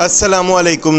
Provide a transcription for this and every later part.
अस्सलामु अलैकुम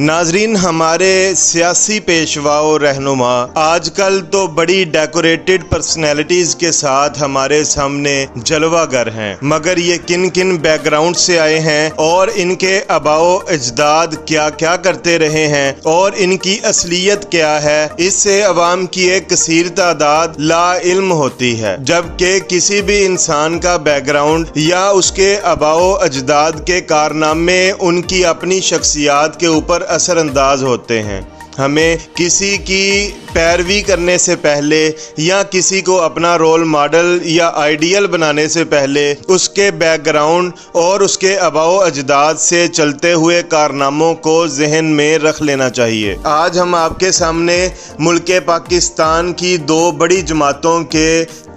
नाजरीन, हमारे सियासी पेशवा और रहनुमा आजकल तो बड़ी डेकोरेटेड पर्सनैलिटीज़ के साथ हमारे सामने जलवागर हैं, मगर ये किन किन बैकग्राउंड से आए हैं और इनके आबाओ अजदाद क्या क्या करते रहे हैं और इनकी असलियत क्या है, इससे अवाम की एक कसीर तादाद ला इल्म होती है। जबकि किसी भी इंसान का बैकग्राउंड या उसके आबाओ अजदाद के कारनामे उनकी अपनी शख्सियात के ऊपर असर अंदाज होते हैं। हमें किसी की पैरवी करने से पहले या किसी को अपना रोल मॉडल या आइडियल बनाने से पहले उसके बैकग्राउंड और उसके आबाओ अजदाद से चलते हुए कारनामों को जहन में रख लेना चाहिए। आज हम आपके सामने मुल्क पाकिस्तान की दो बड़ी जमातों के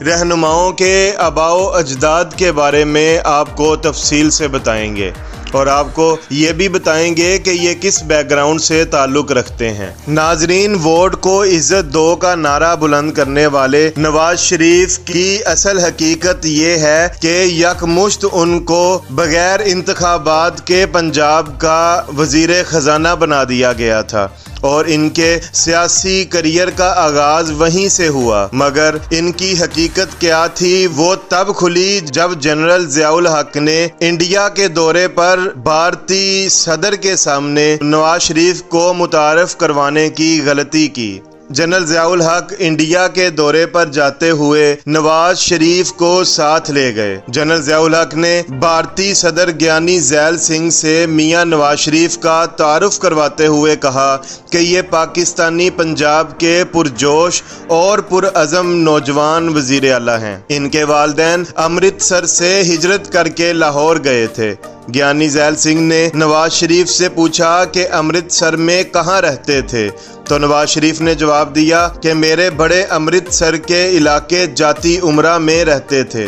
रहनुमाओं के आबाओ अजदाद के बारे में आपको तफसील से बताएंगे और आपको ये भी बताएंगे कि ये किस बैकग्राउंड से ताल्लुक़ रखते हैं। नाजरीन, वोट को इज्जत दो का नारा बुलंद करने वाले नवाज शरीफ की असल हकीकत ये है कि यकमुश्त उनको बगैर इंतखाबात के पंजाब का वजीर खजाना बना दिया गया था और इनके सियासी करियर का आगाज वहीं से हुआ। मगर इनकी हकीकत क्या थी वो तब खुली जब जनरल ज़ियाउल हक ने इंडिया के दौरे पर भारतीय सदर के सामने नवाज शरीफ को मुतारफ करवाने की गलती की। जनरल ज़ियाउल हक इंडिया के दौरे पर जाते हुए नवाज शरीफ को साथ ले गए। जनरल ज़ियाउल हक ने भारतीय सदर ज्ञानी ज़ैल सिंह से मियां नवाज शरीफ का तारुफ करवाते हुए कहा कि ये पाकिस्तानी पंजाब के पुरजोश और पुरअज़म नौजवान वज़ीर आला हैं। इनके वालिदैन अमृतसर से हिजरत करके लाहौर गए थे। ज्ञानी ज़ैल सिंह ने नवाज शरीफ से पूछा कि अमृतसर में कहाँ रहते थे, तो नवाज शरीफ ने जवाब दिया कि मेरे बड़े अमृतसर के इलाके जाती उमरा में रहते थे।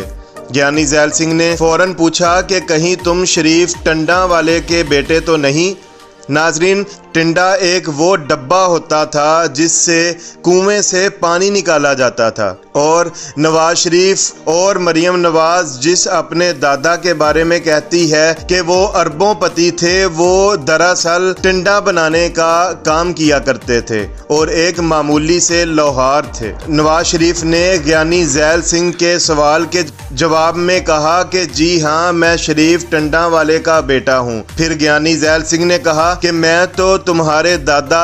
ज्ञानी ज़ैल सिंह ने फौरन पूछा कि कहीं तुम शरीफ टंडा वाले के बेटे तो नहीं। नाजरीन, टिंडा एक वो डब्बा होता था जिससे कुएं से पानी निकाला जाता था और नवाज शरीफ और मरियम नवाज जिस अपने दादा के बारे में कहती है कि वो अरबों पति थे, वो दरअसल टिंडा बनाने का काम किया करते थे और एक मामूली से लोहार थे। नवाज शरीफ ने ज्ञानी ज़ैल सिंह के सवाल के जवाब में कहा कि जी हाँ, मैं शरीफ टंडा वाले का बेटा हूँ। फिर ज्ञानी ज़ैल सिंह ने कहा कि मैं तो तुम्हारे दादा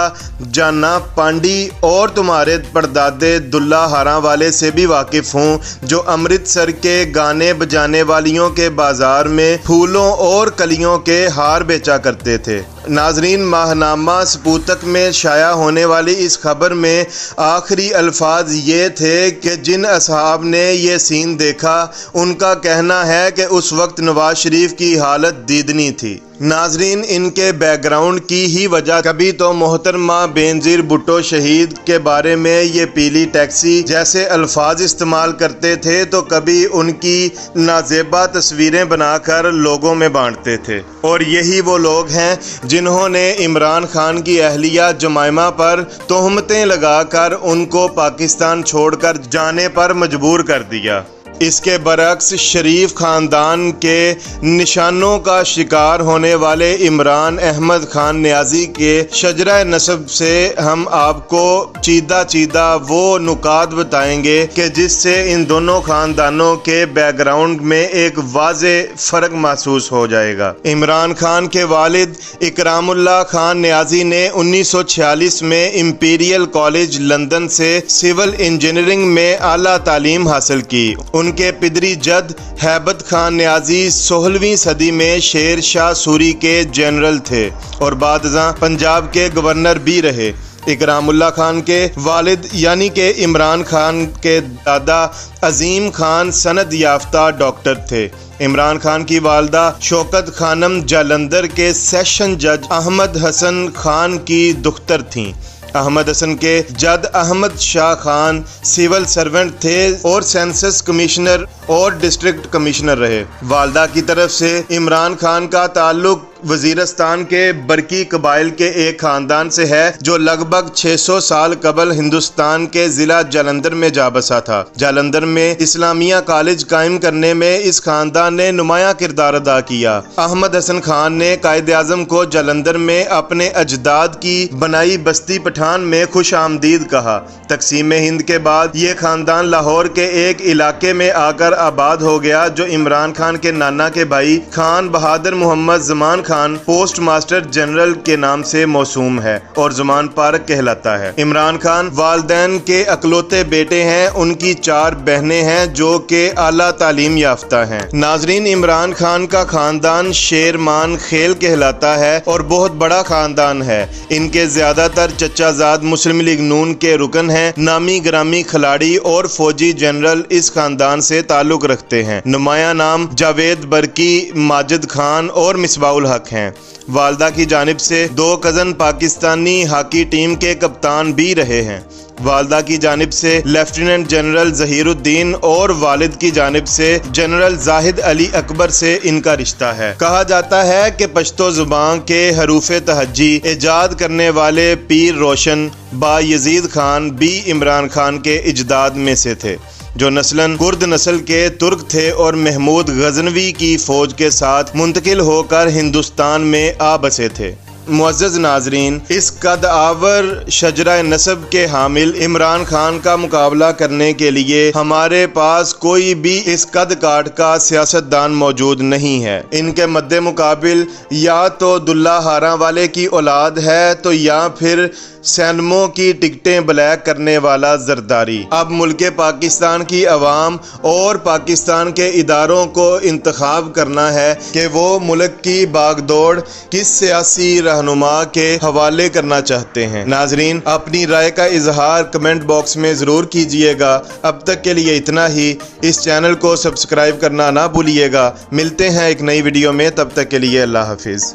जाना पांडी और तुम्हारे परदादे दुल्ला हारा वाले से भी वाकिफ हूँ, जो अमृतसर के गाने बजाने वालियों के बाजार में फूलों और कलियों के हार बेचा करते थे। नाजरीन, माहनामा सपूतक में शाया होने वाली इस खबर में आखिरी अल्फाज ये थे कि जिन असहाब ने ये सीन देखा उनका कहना है कि उस वक्त नवाज शरीफ की हालत दीदनी थी। नाजरीन, इनके बैकग्राउंड की ही वजह कभी तो मोहतरमा बेनज़ीर भुट्टो शहीद के बारे में ये पीली टैक्सी जैसे अल्फाज इस्तेमाल करते थे, तो कभी उनकी नाजेबा तस्वीरें बनाकर लोगों में बांटते थे। और यही वो लोग हैं जिन्होंने इमरान खान की अहलिया जमाइमा पर तोहमतें लगाकर उनको पाकिस्तान छोड़कर जाने पर मजबूर कर दिया। इसके बरक्स शरीफ खानदान के निशानों का शिकार होने वाले इमरान अहमद खान न्याजी के शजरा नसब से हम आपको चीदा चीदा वो नुकात बताएंगे कि जिससे इन दोनों खानदानों के बैकग्राउंड में एक वाज़े फ़र्क महसूस हो जाएगा। इमरान खान के वालिद इकरामुल्लाह खान न्याजी ने 1946 में इंपीरियल कॉलेज लंदन से सिविल इंजीनियरिंग में आला तालीम हासिल की। उनके पिदरी जद हैबत खान न्याजी 16वीं सदी में शेर शाह सूरी के जनरल थे और बादशाह पंजाब के गवर्नर भी रहे। इकरामुल्लाह खान के वालिद यानी कि इमरान खान के दादा अजीम खान सनद याफ्ता डॉक्टर थे। इमरान खान की वालदा शौकत खानम जालंधर के सेशन जज अहमद हसन खान की दुख्तर थीं। अहमद हसन के जद अहमद शाह खान सिविल सर्वेंट थे और सेंसस कमिश्नर और डिस्ट्रिक्ट कमिश्नर रहे। वालदा की तरफ से इमरान खान का ताल्लुक वजीरस्तान के बरकी कबाइल के एक खानदान से है जो लगभग 600 साल कबल हिंदुस्तान के जिला जालंधर में जा बसा था। जालंधर में इस्लामिया कॉलेज कायम करने में इस खानदान ने नुमाया किरदार अदा किया। अहमद हसन खान ने कायद आजम को जालंधर में अपने अजदाद की बनाई बस्ती पठान में खुश आमदीद कहा। तकसीम हिंद के बाद ये खानदान लाहौर के एक इलाके में आकर आबाद हो गया जो इमरान खान के नाना के भाई Khan Bahadur Mohammad Zaman Khan post master general के नाम से मौसूम है और जमान पार्क कहलाता है। इमरान खान वालदैन के अकलौते बेटे हैं। उनकी 4 बहनें हैं जो कि आला तालीम याफ्ता हैं। नाजरीन, इमरान खान का खानदान शेरमान खेल कहलाता है और बहुत बड़ा खानदान है। इनके ज्यादातर चचाजाद मुस्लिम लीग नून के रुकन हैं। नामी ग्रामी खिलाड़ी और फौजी जनरल इस खानदान से ताल्लुक रखते हैं। नुमाया नाम जावेद बरकी, माजिद खान और मिसबाउल हक हैं। वालदा की जानिब से 2 कज़न पाकिस्तानी हॉकी टीम के कप्तान भी रहे हैं। वालदा की जानिब से लेफ्टिनेंट जनरल जहीरुद्दीन और वालिद की जानिब से जनरल जाहिद अली अकबर से इनका रिश्ता है। कहा जाता है कि पश्तो जुबान के हरूफ तहज्जी इजाद करने वाले पीर रोशन बा यजीद खान भी इमरान खान के इजदाद में से थे जो नस्लन कुर्द नस्ल के तुर्क थे और महमूद गजनवी की फौज के साथ मुंतकिल होकर हिंदुस्तान में आ बसे थे। मुअज़्ज़ज़ नाज़रीन, इस कद आवर शजरा नसब के हामिल इमरान खान का मुकाबला करने के लिए हमारे पास कोई भी इस कद काट का सियासतदान मौजूद नहीं है। इनके मद्दे मुकाबिल या तो दुल्ला हारा वाले की औलाद है तो या फिर सैनमो की टिकटें ब्लैक करने वाला जरदारी। अब मुल्क पाकिस्तान की अवाम और पाकिस्तान के इदारों को इंतखाब करना है कि वो मुल्क की बागदौड़ किस सियासी रहनुमा के हवाले करना चाहते हैं। नाजरीन, अपनी राय का इजहार कमेंट बॉक्स में ज़रूर कीजिएगा। अब तक के लिए इतना ही। इस चैनल को सब्सक्राइब करना ना भूलिएगा। मिलते हैं एक नई वीडियो में, तब तक के लिए अल्लाह हाफिज़।